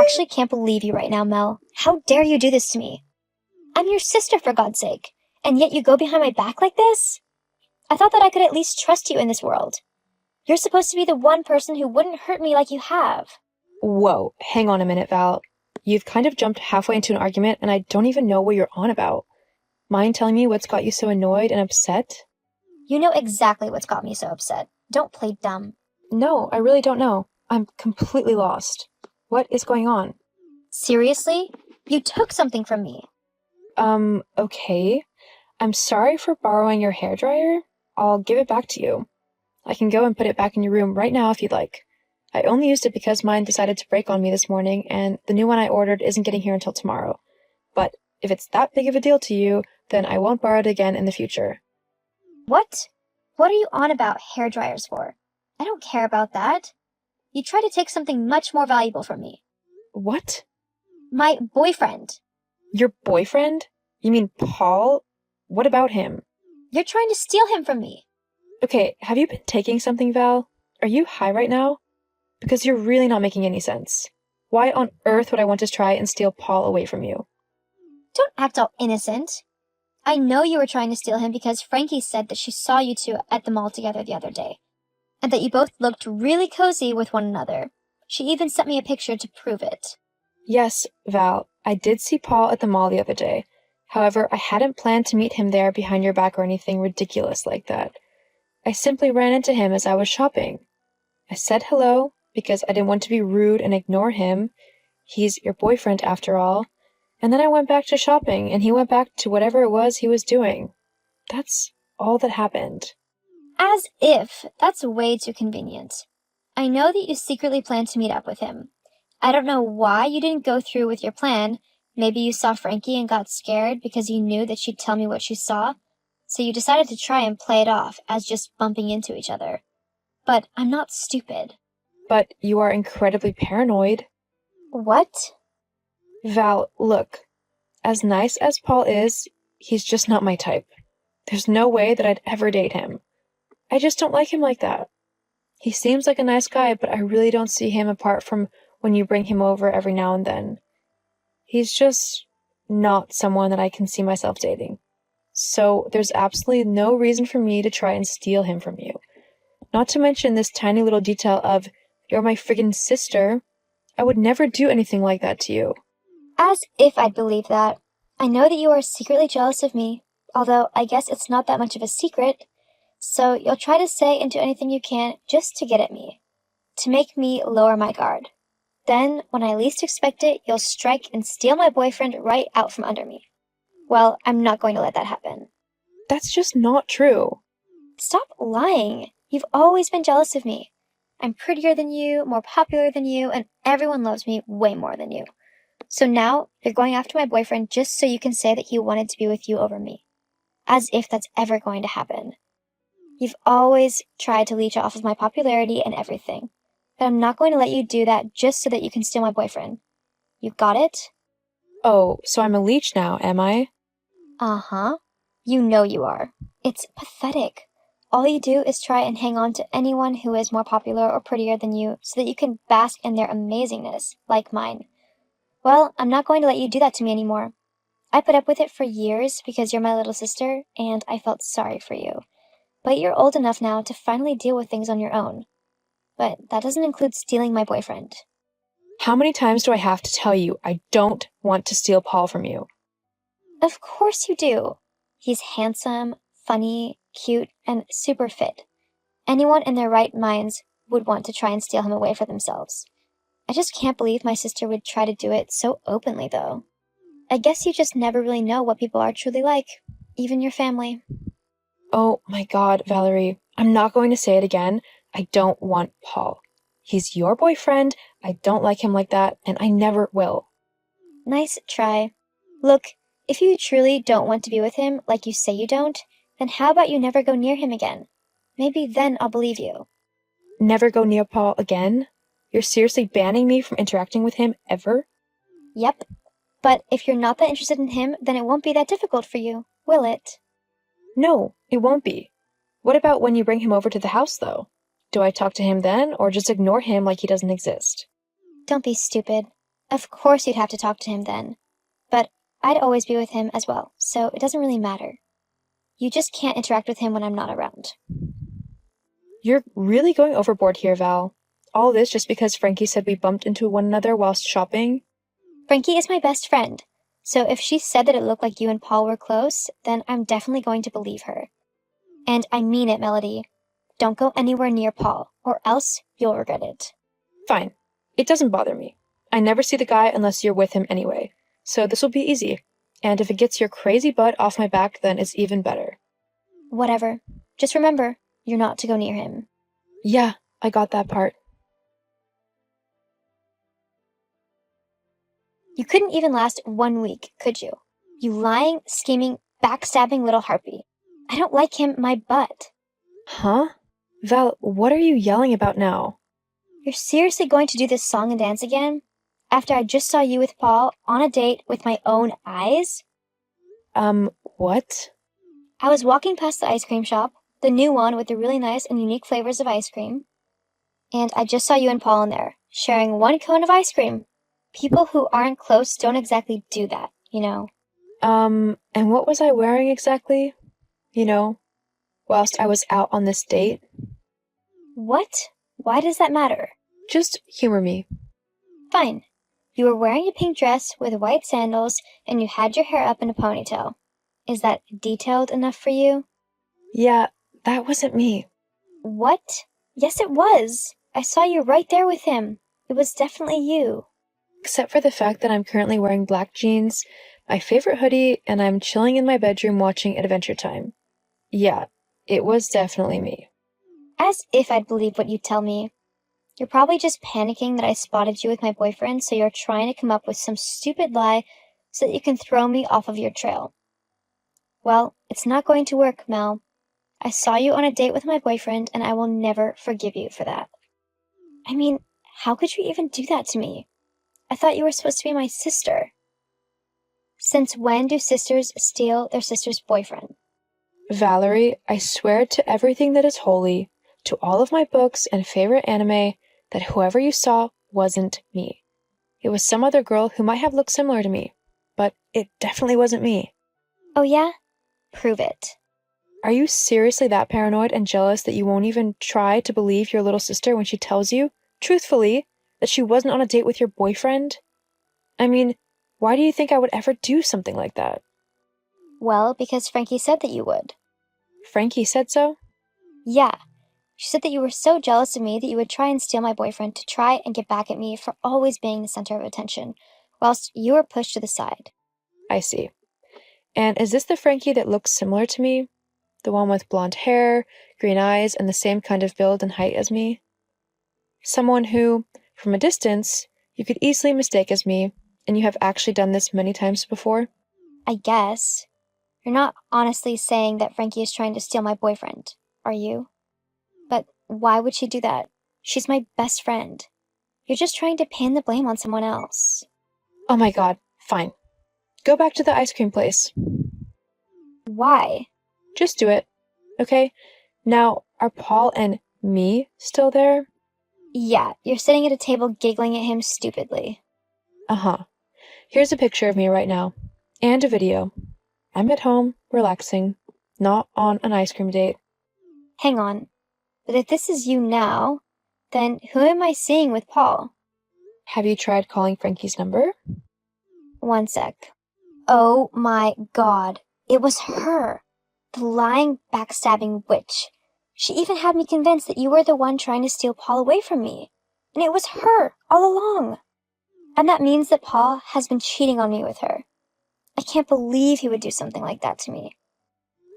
actually can't believe you right now, Mel. How dare you do this to me? I'm your sister, for God's sake, and yet you go behind my back like this? I thought that I could at least trust you in this world. You're supposed to be the one person who wouldn't hurt me like you have. Whoa, hang on a minute, Val. You've kind of jumped halfway into an argument, and I don't even know what you're on about. Mind telling me what's got you so annoyed and upset? You know exactly what's got me so upset. Don't play dumb. No, I really don't know. I'm completely lost. What is going on? Seriously? You took something from me. Okay. I'm sorry for borrowing your hairdryer. I'll give it back to you. I can go and put it back in your room right now if you'd like. I only used it because mine decided to break on me this morning, and the new one I ordered isn't getting here until tomorrow. But if it's that big of a deal to you, then I won't borrow it again in the future. What? What are you on about hairdryers for? I don't care about that. You tried to take something much more valuable from me. What? My boyfriend. Your boyfriend? You mean Paul? What about him? You're trying to steal him from me. Okay, have you been taking something, Val? Are you high right now? Because you're really not making any sense. Why on earth would I want to try and steal Paul away from you? Don't act all innocent. I know you were trying to steal him because Frankie said that she saw you two at the mall together the other day, and that you both looked really cozy with one another. She even sent me a picture to prove it. Yes, Val, I did see Paul at the mall the other day. However, I hadn't planned to meet him there behind your back or anything ridiculous like that. I simply ran into him as I was shopping. I said hello because I didn't want to be rude and ignore him. He's your boyfriend after all. And then I went back to shopping, and he went back to whatever it was he was doing. That's all that happened. As if. That's way too convenient. I know that you secretly planned to meet up with him. I don't know why you didn't go through with your plan. Maybe you saw Frankie and got scared because you knew that she'd tell me what she saw. So you decided to try and play it off as just bumping into each other. But I'm not stupid. But you are incredibly paranoid. What? Val, look. As nice as Paul is, he's just not my type. There's no way that I'd ever date him. I just don't like him like that. He seems like a nice guy, but I really don't see him apart from when you bring him over every now and then. He's just not someone that I can see myself dating. So there's absolutely no reason for me to try and steal him from you. Not to mention this tiny little detail of, you're my friggin' sister. I would never do anything like that to you. As if I'd believe that. I know that you are secretly jealous of me, although I guess it's not that much of a secret. So you'll try to say and do anything you can just to get at me, to make me lower my guard. Then, when I least expect it, you'll strike and steal my boyfriend right out from under me. Well, I'm not going to let that happen. That's just not true. Stop lying. You've always been jealous of me. I'm prettier than you, more popular than you, and everyone loves me way more than you. So now, you're going after my boyfriend just so you can say that he wanted to be with you over me. As if that's ever going to happen. You've always tried to leech off of my popularity and everything. But I'm not going to let you do that just so that you can steal my boyfriend. You got it? Oh, so I'm a leech now, am I? Uh-huh. You know you are. It's pathetic. All you do is try and hang on to anyone who is more popular or prettier than you so that you can bask in their amazingness, like mine. Well, I'm not going to let you do that to me anymore. I put up with it for years because you're my little sister, and I felt sorry for you. But you're old enough now to finally deal with things on your own. But that doesn't include stealing my boyfriend. How many times do I have to tell you I don't want to steal Paul from you? Of course you do. He's handsome, funny, cute, and super fit. Anyone in their right minds would want to try and steal him away for themselves. I just can't believe my sister would try to do it so openly, though. I guess you just never really know what people are truly like, even your family. Oh my God, Valerie, I'm not going to say it again. I don't want Paul. He's your boyfriend, I don't like him like that, and I never will. Nice try. Look, if you truly don't want to be with him like you say you don't, then how about you never go near him again? Maybe then I'll believe you. Never go near Paul again? You're seriously banning me from interacting with him ever? Yep. But if you're not that interested in him, then it won't be that difficult for you, will it? No, it won't be. What about when you bring him over to the house, though? Do I talk to him then, or just ignore him like he doesn't exist? Don't be stupid. Of course you'd have to talk to him then. But I'd always be with him as well, so it doesn't really matter. You just can't interact with him when I'm not around. You're really going overboard here, Val. All this just because Frankie said we bumped into one another whilst shopping? Frankie is my best friend, so if she said that it looked like you and Paul were close, then I'm definitely going to believe her. And I mean it, Melody. Don't go anywhere near Paul, or else you'll regret it. Fine. It doesn't bother me. I never see the guy unless you're with him anyway, so this will be easy. And if it gets your crazy butt off my back, then it's even better. Whatever. Just remember, you're not to go near him. Yeah, I got that part. You couldn't even last 1 week, could you? You lying, scheming, backstabbing little harpy. I don't like him my butt. Huh? Val, what are you yelling about now? You're seriously going to do this song and dance again? After I just saw you with Paul on a date with my own eyes? What? I was walking past the ice cream shop, the new one with the really nice and unique flavors of ice cream, and I just saw you and Paul in there, sharing 1 cone of ice cream. People who aren't close don't exactly do that, you know. And what was I wearing exactly? Whilst I was out on this date? What? Why does that matter? Just humor me. Fine. You were wearing a pink dress with white sandals, and you had your hair up in a ponytail. Is that detailed enough for you? Yeah, that wasn't me. What? Yes, it was. I saw you right there with him. It was definitely you. Except for the fact that I'm currently wearing black jeans, my favorite hoodie, and I'm chilling in my bedroom watching Adventure Time. Yeah, it was definitely me. As if I'd believe what you tell me. You're probably just panicking that I spotted you with my boyfriend, so you're trying to come up with some stupid lie so that you can throw me off of your trail. Well, it's not going to work, Mel. I saw you on a date with my boyfriend, and I will never forgive you for that. I mean, how could you even do that to me? I thought you were supposed to be my sister. Since when do sisters steal their sister's boyfriend? Valerie, I swear to everything that is holy, to all of my books and favorite anime, that whoever you saw wasn't me. It was some other girl who might have looked similar to me, but it definitely wasn't me. Oh yeah? Prove it. Are you seriously that paranoid and jealous that you won't even try to believe your little sister when she tells you, truthfully, that she wasn't on a date with your boyfriend? I mean, why do you think I would ever do something like that? Well, because Frankie said that you would. Frankie said so? Yeah. She said that you were so jealous of me that you would try and steal my boyfriend to try and get back at me for always being the center of attention, whilst you were pushed to the side. I see. And is this the Frankie that looks similar to me? The one with blonde hair, green eyes, and the same kind of build and height as me? Someone who, from a distance, you could easily mistake as me, and you have actually done this many times before? I guess. You're not honestly saying that Frankie is trying to steal my boyfriend, are you? But why would she do that? She's my best friend. You're just trying to pin the blame on someone else. Oh my god, fine. Go back to the ice cream place. Why? Just do it, okay? Now, are Paul and me still there? Yeah, you're sitting at a table giggling at him stupidly. Uh-huh. Here's a picture of me right now. And a video. I'm at home, relaxing, not on an ice cream date. Hang on. But if this is you now, then who am I seeing with Paul? Have you tried calling Frankie's number? 1 sec. Oh my god. It was her. The lying, backstabbing witch. She even had me convinced that you were the one trying to steal Paul away from me. And it was her, all along. And that means that Paul has been cheating on me with her. I can't believe he would do something like that to me.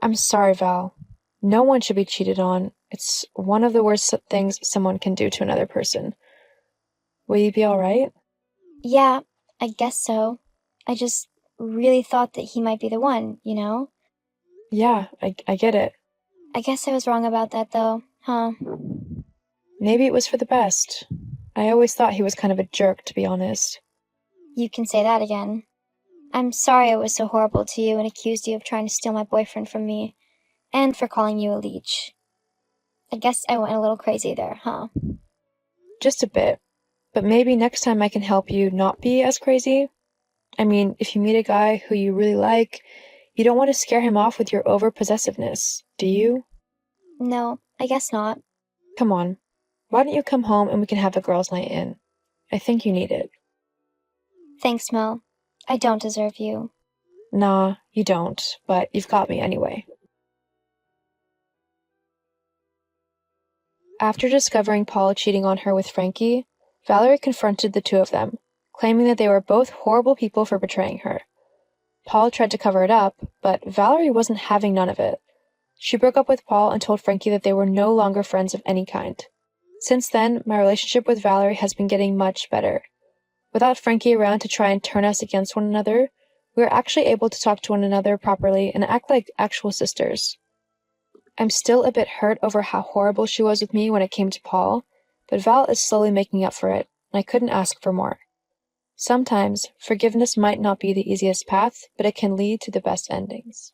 I'm sorry, Val. No one should be cheated on. It's one of the worst things someone can do to another person. Will you be alright? Yeah, I guess so. I just really thought that he might be the one, you know? Yeah, I get it. I guess I was wrong about that, though, huh? Maybe it was for the best. I always thought he was kind of a jerk, to be honest. You can say that again. I'm sorry I was so horrible to you and accused you of trying to steal my boyfriend from me, and for calling you a leech. I guess I went a little crazy there, huh? Just a bit. But maybe next time I can help you not be as crazy. I mean, if you meet a guy who you really like, you don't want to scare him off with your over-possessiveness, do you? No, I guess not. Come on. Why don't you come home and we can have a girls' night in? I think you need it. Thanks, Mel. I don't deserve you. Nah, you don't, but you've got me anyway. After discovering Paul cheating on her with Frankie, Valerie confronted the two of them, claiming that they were both horrible people for betraying her. Paul tried to cover it up, but Valerie wasn't having none of it. She broke up with Paul and told Frankie that they were no longer friends of any kind. Since then, my relationship with Valerie has been getting much better. Without Frankie around to try and turn us against one another, we are actually able to talk to one another properly and act like actual sisters. I'm still a bit hurt over how horrible she was with me when it came to Paul, but Val is slowly making up for it, and I couldn't ask for more. Sometimes, forgiveness might not be the easiest path, but it can lead to the best endings.